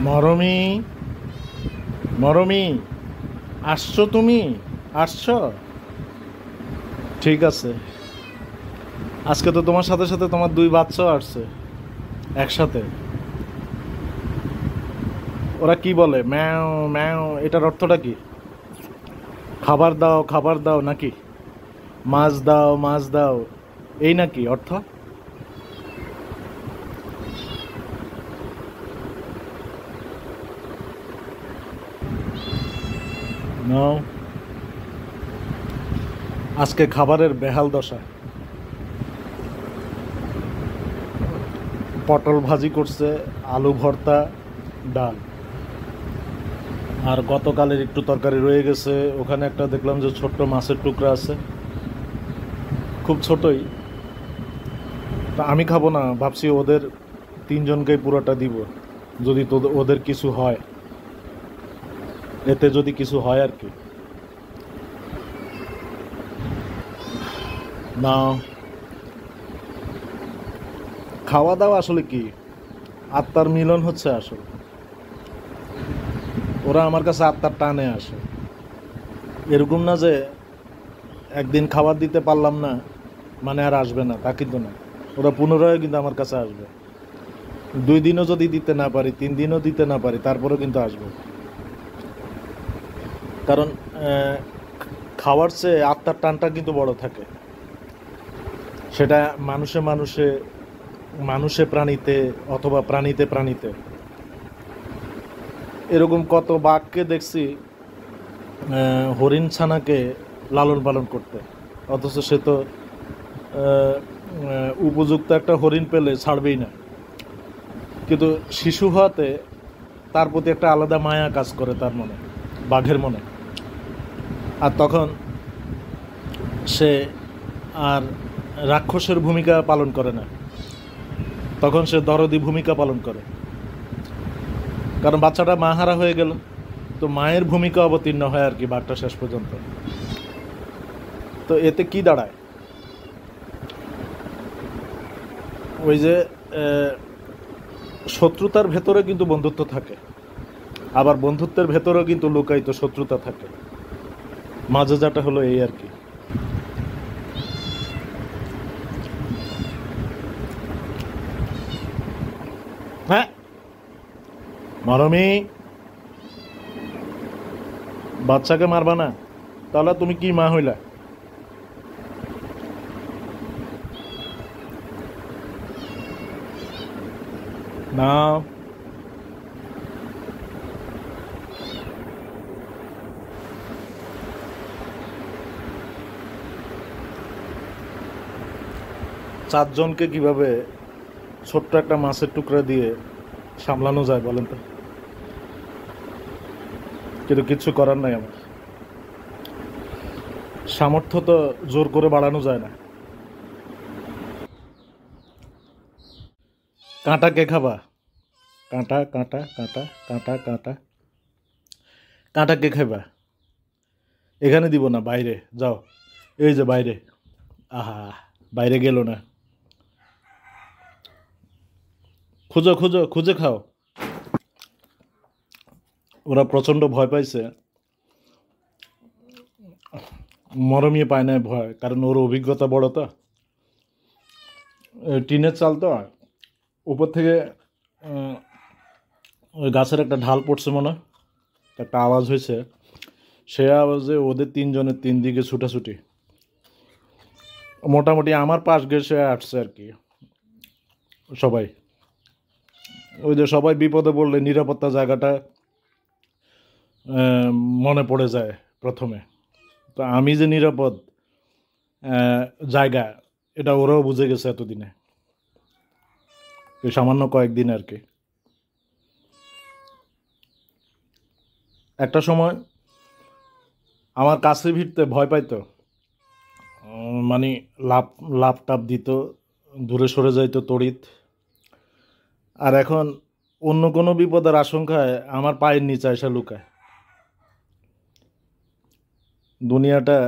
মরমি, মরমি, আসছো তুমি? আসছো? ঠিক আছে। আজকে তো তোমার সাথে সাথে তোমার দুই বাচ্চাও আসছে একসাথে। ওরা কি বলে? ম্যাও ম্যাও, এটার অর্থটা কি? খাবার দাও, খাবার দাও নাকি? মাছ দাও, মাছ দাও, এই নাকি অর্থ? নাও, আজকে খাবারের বেহাল দশা। পটল ভাজি করছে, আলু ভর্তা, ডাল। আর গতকালের একটু তরকারি রয়ে গেছে, ওখানে একটা দেখলাম যে ছোট্ট মাছের টুকরা আছে, খুব ছোটই। তা আমি খাবো না, ভাবছি ওদের তিনজনকেই পুরোটা দিব, যদি তো ওদের কিছু হয়, এতে যদি কিছু হয় আর কি। না, খাওয়া দাওয়া আসলে কি, আত্মার মিলন হচ্ছে আসলে। ওরা আমার কাছে আত্মার টানে আসে। এরকম না যে একদিন খাবার দিতে পারলাম না মানে আর আসবে না, তা কিন্তু না। ওরা পুনরায় কিন্তু আমার কাছে আসবে। 2 দিনও যদি দিতে না পারি, 3 দিনও দিতে না পারি, তারপরেও কিন্তু আসবে। কারণ খাওয়ার চেয়ে আত্মার টানটা কিন্তু বড় থাকে। সেটা মানুষে মানুষে, মানুষে প্রাণীতে, অথবা প্রাণীতে প্রাণীতে। এরকম কত বাঘকে দেখছি হরিণ ছানাকে লালন পালন করতে, অথচ সে তো উপযুক্ত একটা হরিণ পেলে ছাড়বেই না। কিন্তু শিশু হওয়াতে তার প্রতি একটা আলাদা মায়া কাজ করে তার মনে, বাঘের মনে। আর তখন সে আর রাক্ষসের ভূমিকা পালন করে না, তখন সে দরদি ভূমিকা পালন করে। কারণ বাচ্চাটা মাহারা হয়ে গেল, তো মায়ের ভূমিকা অবতীর্ণ হয় আর কি বাঘটা শেষ পর্যন্ত। তো এতে কি দাঁড়ায়? ওই যে শত্রুতার ভেতরে কিন্তু বন্ধুত্ব থাকে, আবার বন্ধুত্বের ভেতরেও কিন্তু লুকায়িত শত্রুতা থাকে। মাঝে যাটা হলো এই আর কি। হ্যাঁ, মারমি, বাচ্চাকে মারবা না? তাহলে তুমি কি মা হইলা? না, চারজনকে কিভাবে ছোট্ট একটা মাছের টুকরা দিয়ে সামলানো যায় বলেন তো? কিন্তু কিচ্ছু করার নাই আমার। সামর্থ্য তো জোর করে বাড়ানো যায় না। কাঁটা কে খাবা? কাঁটা কাঁটা কাঁটা কাঁটা কাঁটা, কাঁটা কে খাইবা? এখানে দিব না, বাইরে যাও। এই যে বাইরে। আহা, বাইরে গেল না। খুঁজো খুঁজো, খুঁজে খাও। ওরা প্রচণ্ড ভয় পাইছে। মরমিয়ে পায় না ভয়, কারণ ওর অভিজ্ঞতা বড় তো। টিনের চাল তো, উপর থেকে আহ, ওই গাছের একটা ঢাল পড়ছে মনে হয়, একটা আওয়াজ হয়েছে। সে আওয়াজে ওদের তিনজনের তিন দিকে ছুটাছুটি। মোটামুটি আমার পাশ ঘেঁষে আসছে আর কি সবাই। ওই যে সবাই বিপদে পড়লে নিরাপত্তা জায়গাটা আহ, মনে পড়ে যায় প্রথমে। তো আমি যে নিরাপদ আহ, জায়গা, এটা ওরাও বুঝে গেছে এতদিনে, এই সামান্য কয়েকদিন আর কি। একটা সময় আমার কাছে ভিড়তে ভয় পাইতো, মানে লাভ লাভ টাপ দিত, দূরে সরে যাইতো তড়িৎ। আর এখন অন্য কোনো বিপদের আশঙ্কায় আমার পায়ের নিচে এসে লুকায়। দুনিয়াটা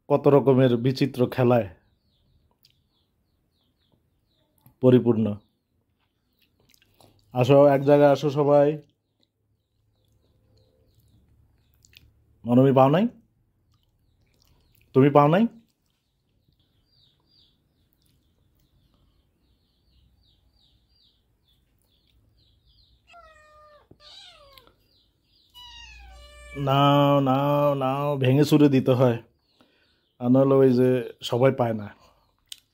কত রকমের বিচিত্র খেলায় পরিপূর্ণ। আসো, এক জায়গায় আসো সবাই। মনমি পাও নাই? তুমি পাও নাই? নাও নাও নাও, ভেঙে চুরে দিতে হয়। আর নাহলে ওই যে সবাই পায় না,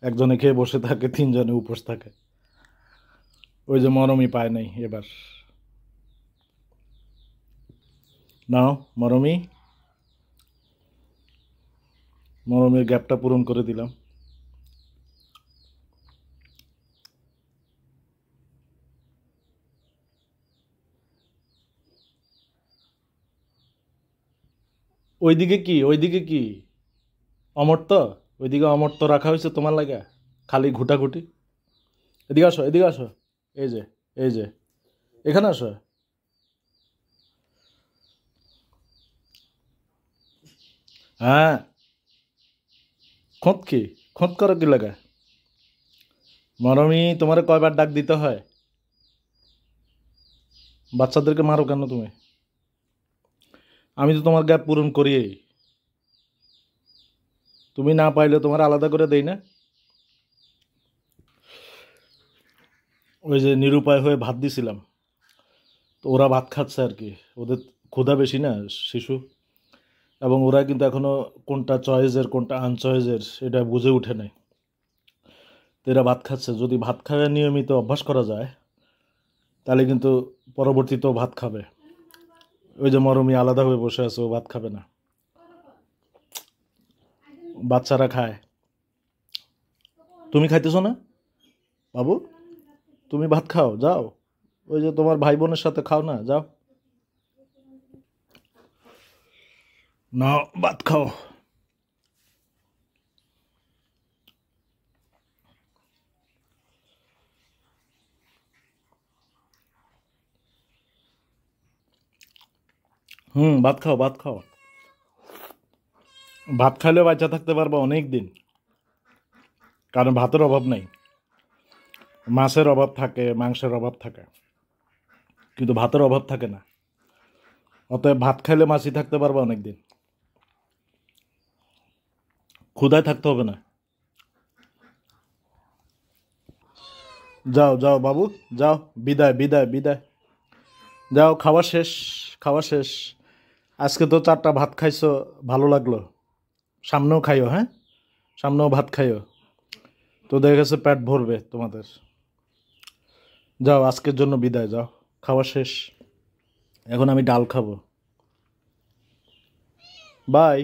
একজনে খেয়ে বসে থাকে, তিনজনে উপোস থাকে। ওই যে মরমই পায় নাই এবার। নাও মরমি, মরমের গ্যাপটা পূরণ করে দিলাম। ওইদিকে কি, ওইদিকে কি অমর্ত? ওইদিকে অমর্ত রাখা হয়েছে তোমার লাগা, খালি ঘুটাঘুটি। এদিকে আসো, এদিকে আসো। এই যে, এই যে, এখানে আসো। হ্যাঁ, খোঁত কি, খোঁত করো কি লাগা? মরমি, তোমারে কয়বার ডাক দিতে হয়? বাচ্চাদেরকে মারো কেন তুমি? আমি তো তোমার গ্যাপ পূরণ করি। তুমি না পাইলে তোমার আলাদা করে দেই না? ওই যে নিরুপায় হয়ে ভাত দিছিলাম, তো ওরা ভাত খাচ্ছে আর কি। ওদের ক্ষুধা বেশি না, শিশু, এবং ওরা কিন্তু এখনো কোনটা চয়েসের কোনটা আনচয়েসের এটা বুঝে উঠে নাই। তো এরা ভাত খাচ্ছে। যদি ভাত খাওয়া নিয়মিত অভ্যাস করা যায়, তাহলে কিন্তু পরবর্তীতেও ভাত খাবে। ওই যে মরমি আলাদা হয়ে বসে আছে, ও ভাত খাবে না। বাচ্চারা খায়, তুমি খাইতেছো না বাবু? তুমি ভাত খাও, যাও। ওই যে তোমার ভাই বোনের সাথে খাও না, যাও। না, ভাত খাও। ভাত খাও, ভাত খাও। ভাত খাইলে বাচ্চা থাকতে পারবো অনেক দিন, কারণ ভাতের অভাব নাই। মাছের অভাব থাকে, মাংসের অভাব থাকে, কিন্তু ভাতের অভাব থাকে না। অতএব ভাত খাইলে মাছি থাকতে পারবো অনেক দিন, ক্ষুধায় থাকতে হবে না। যাও যাও বাবু, যাও। বিদায়, বিদায়, বিদায়। যাও, খাওয়া শেষ, খাওয়া শেষ। আজকে তো 4টা ভাত খাইছো, ভালো লাগলো। সামনেও খাইও, হ্যাঁ, সামনেও ভাত খাইও। তো দেখা গেছে পেট ভরবে তোমাদের। যাও, আজকের জন্য বিদায়, যাও। খাওয়া শেষ। এখন আমি ডাল খাবো। বাই।